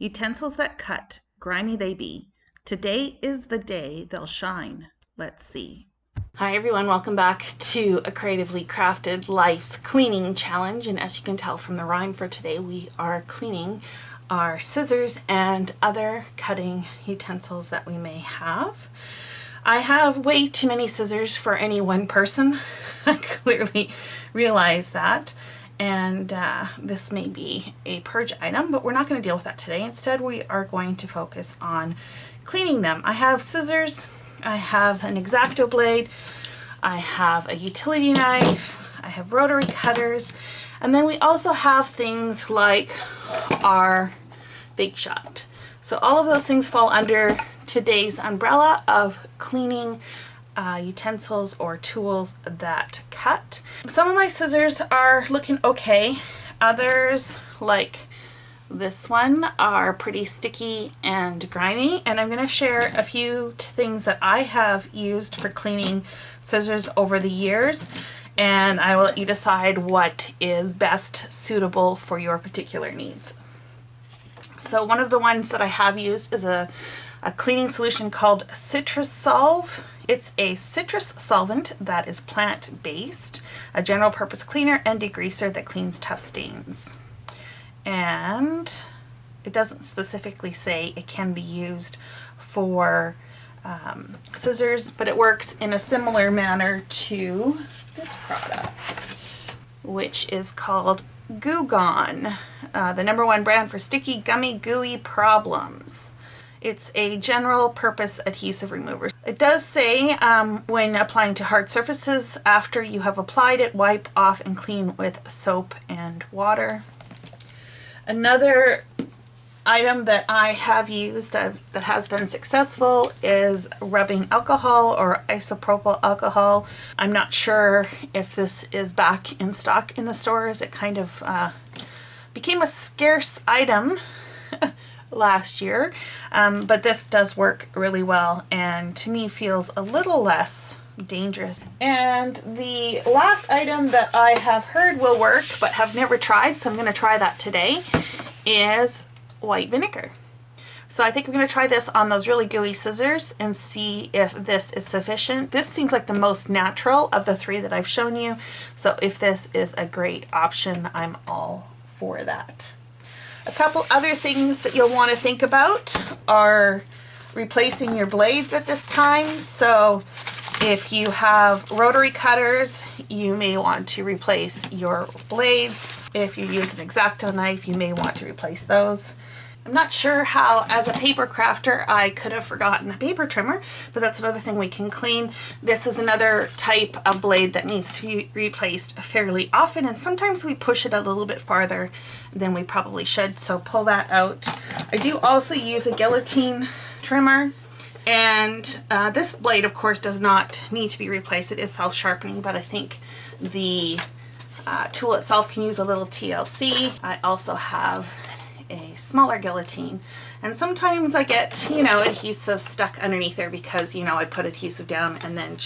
Utensils that cut, grimy they be. Today is the day they'll shine. Let's see. Hi everyone, welcome back to A Creatively Crafted Life's Cleaning Challenge. And as you can tell from the rhyme for today, we are cleaning our scissors and other cutting utensils that we may have. I have way too many scissors for any one person. I clearly realize that. And this may be a purge item, but we're not going to deal with that today. Instead, we are going to focus on cleaning them. I have scissors, I have an X-Acto blade, I have a utility knife, I have rotary cutters, and then we also have things like our Big Shot. So all of those things fall under today's umbrella of cleaning utensils or tools that cut. Some of my scissors are looking okay. Others, like this one, are pretty sticky and grimy, and I'm going to share a few things that I have used for cleaning scissors over the years, and I will let you decide what is best suitable for your particular needs. So one of the ones that I have used is a cleaning solution called Citrus Solve. It's a citrus solvent that is plant-based, a general purpose cleaner and degreaser that cleans tough stains. And it doesn't specifically say it can be used for scissors, but it works in a similar manner to this product, which is called Goo Gone, the #1 brand for sticky, gummy, gooey problems. It's a general purpose adhesive remover. It does say when applying to hard surfaces, after you have applied it, wipe off and clean with soap and water. Another item that I have used that has been successful is rubbing alcohol or isopropyl alcohol. I'm not sure if this is back in stock in the stores. It kind of became a scarce item last year, but this does work really well and to me feels a little less dangerous. And the last item that I have heard will work but have never tried, so I'm going to try that today, is white vinegar. So I think I'm going to try this on those really gooey scissors and see if this is sufficient. This seems like the most natural of the three that I've shown you, so if this is a great option, I'm all for that. A couple other things that you'll want to think about are replacing your blades at this time. So if you have rotary cutters, you may want to replace your blades. If you use an X-Acto knife, you may want to replace those. I'm not sure how, as a paper crafter, I could have forgotten a paper trimmer, but that's another thing we can clean. This is another type of blade that needs to be replaced fairly often, and sometimes we push it a little bit farther than we probably should, so pull that out. I do also use a Guillotine Trimmer, and this blade, of course, does not need to be replaced. It is self-sharpening, but I think the tool itself can use a little TLC. I also have a smaller guillotine, and sometimes I get, adhesive stuck underneath there because, I put adhesive down and then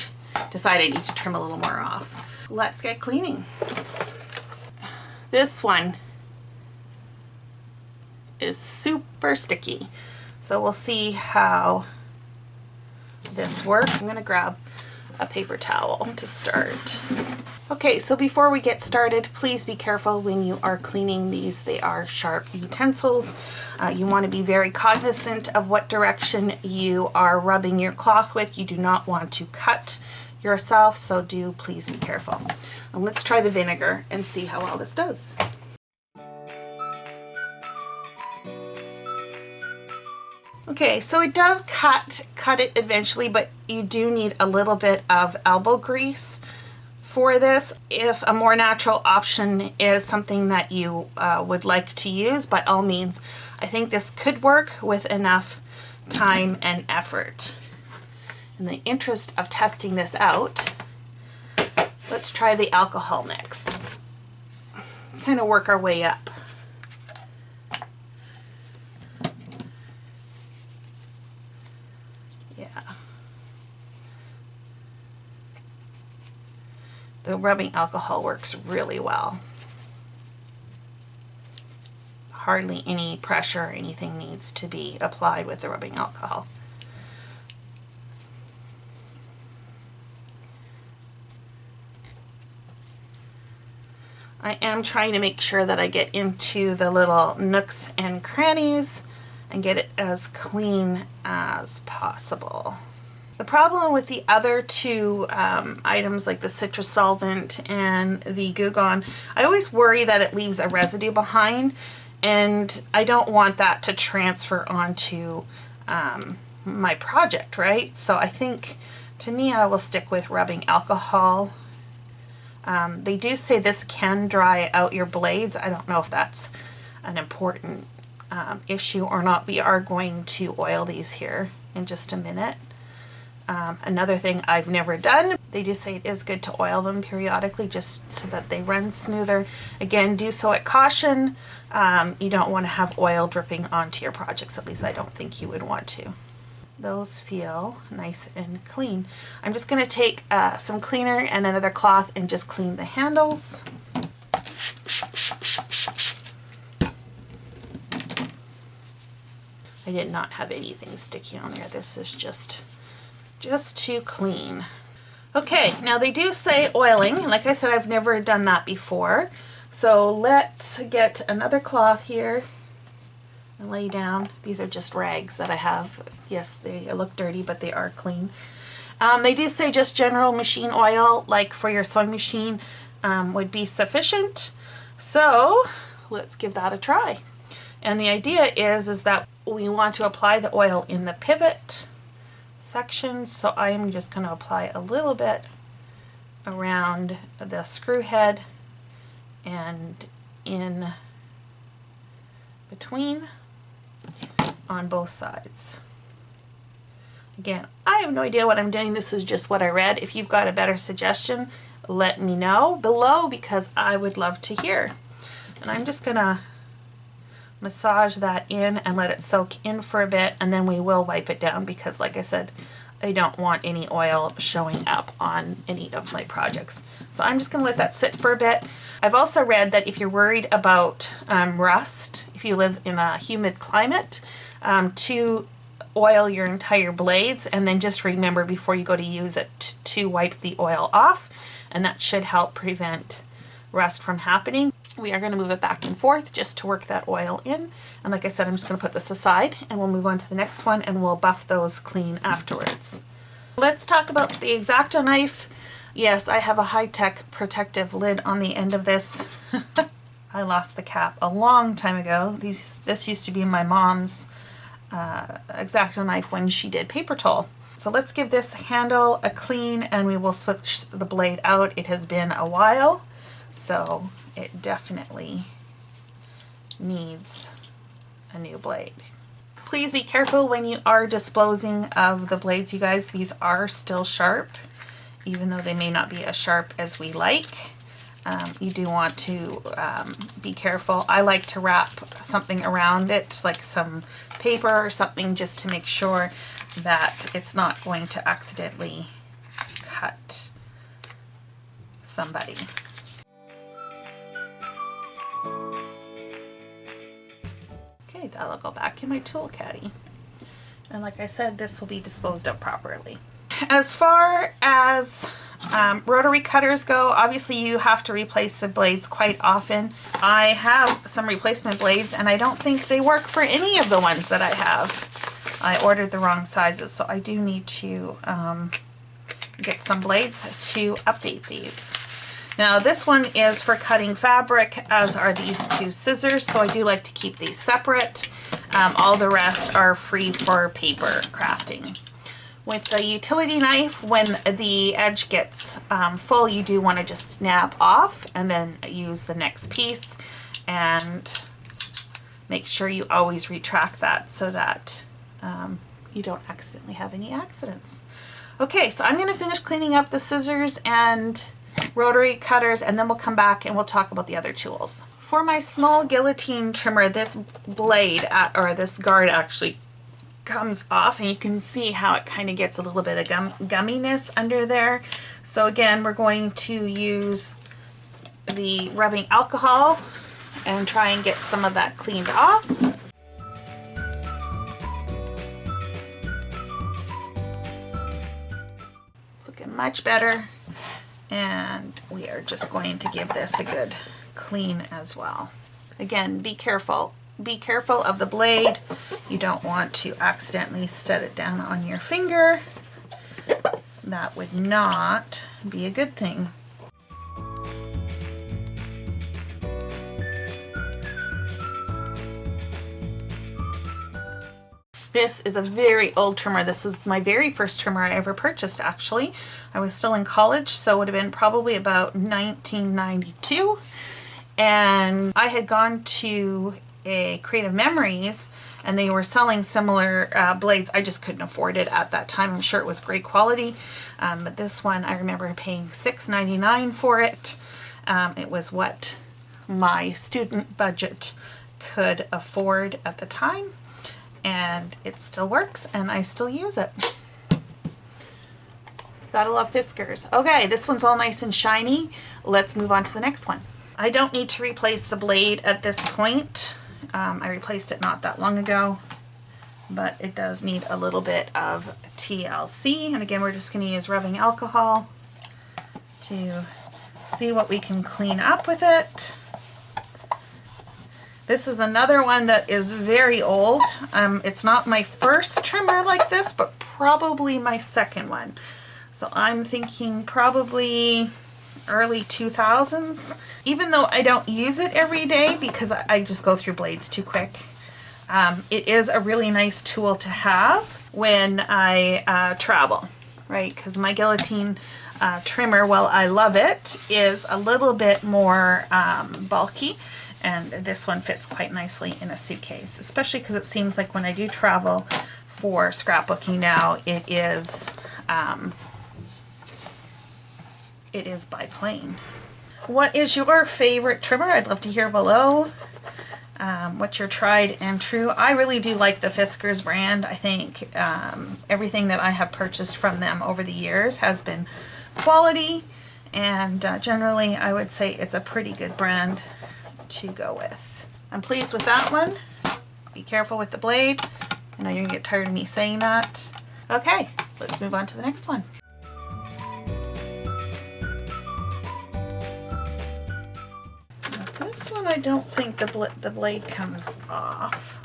decide I need to trim a little more off. Let's get cleaning. This one is super sticky, so we'll see how this works. I'm going to grab a paper towel to start. Okay, so before we get started, please be careful when you are cleaning these. They are sharp utensils. You want to be very cognizant of what direction you are rubbing your cloth with. You do not want to cut yourself, so do please be careful. And let's try the vinegar and see how well this does. Okay, so it does cut it eventually, but you do need a little bit of elbow grease for this. If a more natural option is something that you would like to use, by all means, I think this could work with enough time and effort. In the interest of testing this out, let's try the alcohol next. Kind of work our way up. Yeah. The rubbing alcohol works really well. hardly any pressure or anything needs to be applied with the rubbing alcohol. I am trying to make sure that I get into the little nooks and crannies and get it as clean as possible. The problem with the other two items, like the citrus solvent and the Goo Gone, I always worry that it leaves a residue behind, and I don't want that to transfer onto my project, right? So I think, to me, I will stick with rubbing alcohol. They do say this can dry out your blades. I don't know if that's an important issue or not. We are going to oil these here in just a minute. Another thing I've never done, they do say it is good to oil them periodically just so that they run smoother. Again, do so at caution. You don't want to have oil dripping onto your projects. At least I don't think you would want to. Those feel nice and clean. I'm just going to take some cleaner and another cloth and just clean the handles. I did not have anything sticky on there. This is just to clean. Okay, now they do say oiling. Like I said, I've never done that before. So let's get another cloth here and lay down. These are just rags that I have. Yes, they look dirty, but they are clean. They do say just general machine oil, like for your sewing machine, would be sufficient. So let's give that a try. And the idea is that we want to apply the oil in the pivot section. So I am just going to apply a little bit around the screw head and in between on both sides. Again, I have no idea what I'm doing. This is just what I read. If you've got a better suggestion, let me know below, because I would love to hear. And I'm just going to massage that in and let it soak in for a bit, and then we will wipe it down, because like I said, I don't want any oil showing up on any of my projects. So I'm just going to let that sit for a bit. I've also read that if you're worried about rust, if you live in a humid climate, to oil your entire blades, and then just remember before you go to use it to wipe the oil off, and that should help prevent rust from happening. We are going to move it back and forth just to work that oil in. And like I said, I'm just going to put this aside and we'll move on to the next one, and we'll buff those clean afterwards. Let's talk about the X-Acto knife. Yes, I have a high-tech protective lid on the end of this. I lost the cap a long time ago. This used to be my mom's X-Acto knife when she did paper toll. So let's give this handle a clean, and we will switch the blade out. It has been a while, so it definitely needs a new blade. Please be careful when you are disposing of the blades, you guys. These are still sharp, even though they may not be as sharp as we like. You do want to be careful. I like to wrap something around it, like some paper or something, just to make sure that it's not going to accidentally cut somebody. Okay, that'll go back in my tool caddy. And like I said, this will be disposed of properly. As far as rotary cutters go, obviously you have to replace the blades quite often. I have some replacement blades, and I don't think they work for any of the ones that I have. I ordered the wrong sizes, so I do need to get some blades to update these. Now this one is for cutting fabric, as are these two scissors, so I do like to keep these separate. All the rest are free for paper crafting. With the utility knife, when the edge gets full, you do want to just snap off and then use the next piece, and make sure you always retract that so that you don't accidentally have any accidents. Okay, so I'm going to finish cleaning up the scissors and rotary cutters, and then we'll come back and we'll talk about the other tools. For my small guillotine trimmer, this blade, or this guard actually comes off, and you can see how it kind of gets a little bit of gumminess under there. So again, we're going to use the rubbing alcohol and try and get some of that cleaned off. Looking much better. And we are just going to give this a good clean as well. Again, be careful. Be careful of the blade. You don't want to accidentally set it down on your finger. That would not be a good thing. This is a very old trimmer. This was my very first trimmer I ever purchased, actually. I was still in college, so it would have been probably about 1992. And I had gone to a Creative Memories, and they were selling similar blades. I just couldn't afford it at that time. I'm sure it was great quality. But this one, I remember paying $6.99 for it. It was what my student budget could afford at the time. And it still works, and I still use it. Gotta love Fiskars. Okay, this one's all nice and shiny. Let's move on to the next one. I don't need to replace the blade at this point. I replaced it not that long ago, but it does need a little bit of TLC. And again, we're just gonna use rubbing alcohol to see what we can clean up with it. This is another one that is very old. It's not my first trimmer like this, but probably my second one. So I'm thinking probably early 2000s. Even though I don't use it every day because I just go through blades too quick. It is a really nice tool to have when I travel, right? Because my Guillotine Trimmer, while I love it, is a little bit more bulky. And this one fits quite nicely in a suitcase, especially because it seems like when I do travel for scrapbooking now, it is by plane. What is your favorite trimmer? I'd love to hear below. What's your tried and true? I really do like the Fiskars brand. I think everything that I have purchased from them over the years has been quality, and generally I would say it's a pretty good brand to go with. I'm pleased with that one. Be careful with the blade. I know you're gonna get tired of me saying that. Okay, let's move on to the next one. Now this one, I don't think the blade comes off.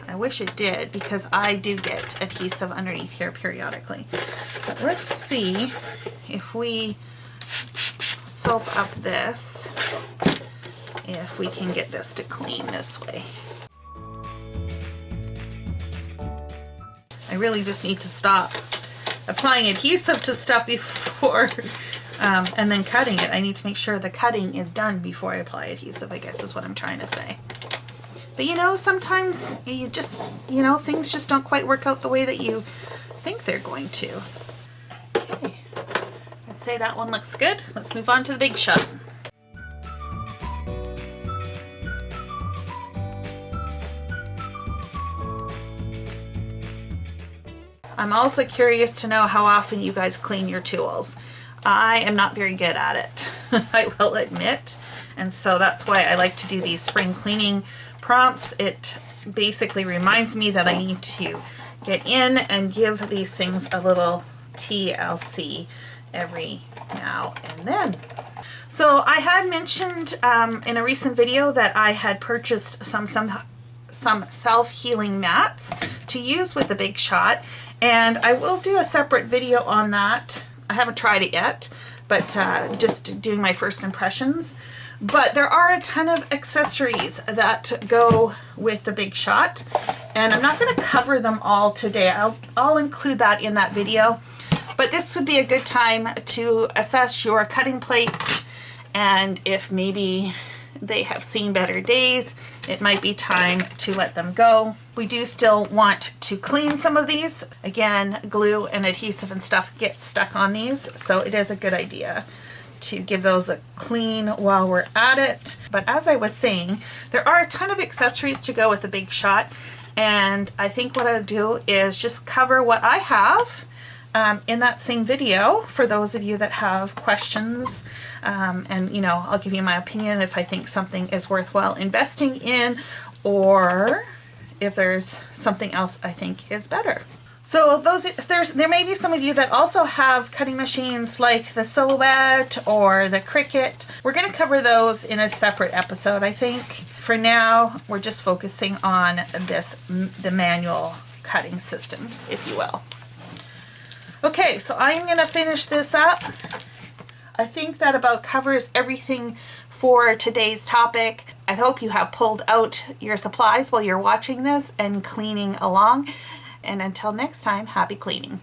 I wish it did, because I do get adhesive underneath here periodically. But let's see if we soap up this, if we can get this to clean this way. I really just need to stop applying adhesive to stuff before and then cutting it. I need to make sure the cutting is done before I apply adhesive, I guess is what I'm trying to say. But you know, sometimes you just, you know, things just don't quite work out the way that you think they're going to. Okay, I'd say that one looks good. Let's move on to the big shot. I'm also curious to know how often you guys clean your tools. I am not very good at it, I will admit. And so that's why I like to do these spring cleaning prompts. It basically reminds me that I need to get in and give these things a little TLC every now and then. So I had mentioned in a recent video that I had purchased some self-healing mats to use with the Big Shot, and I will do a separate video on that. I haven't tried it yet, but just doing my first impressions. But there are a ton of accessories that go with the Big Shot, and I'm not going to cover them all today. I'll include that in that video. But this would be a good time to assess your cutting plates, and if maybe they have seen better days, it might be time to let them go. We do still want to clean some of these. Again, glue and adhesive and stuff gets stuck on these, so it is a good idea to give those a clean while we're at it. But as I was saying, there are a ton of accessories to go with the Big Shot, and I think what I'll do is just cover what I have in that same video for those of you that have questions, and you know, I'll give you my opinion if I think something is worthwhile investing in, or if there's something else I think is better. So there may be some of you that also have cutting machines like the Silhouette or the Cricut. We're going to cover those in a separate episode, I think. For now, we're just focusing on the manual cutting systems, if you will. Okay, so I'm going to finish this up. I think that about covers everything for today's topic. I hope you have pulled out your supplies while you're watching this and cleaning along. And until next time, happy cleaning.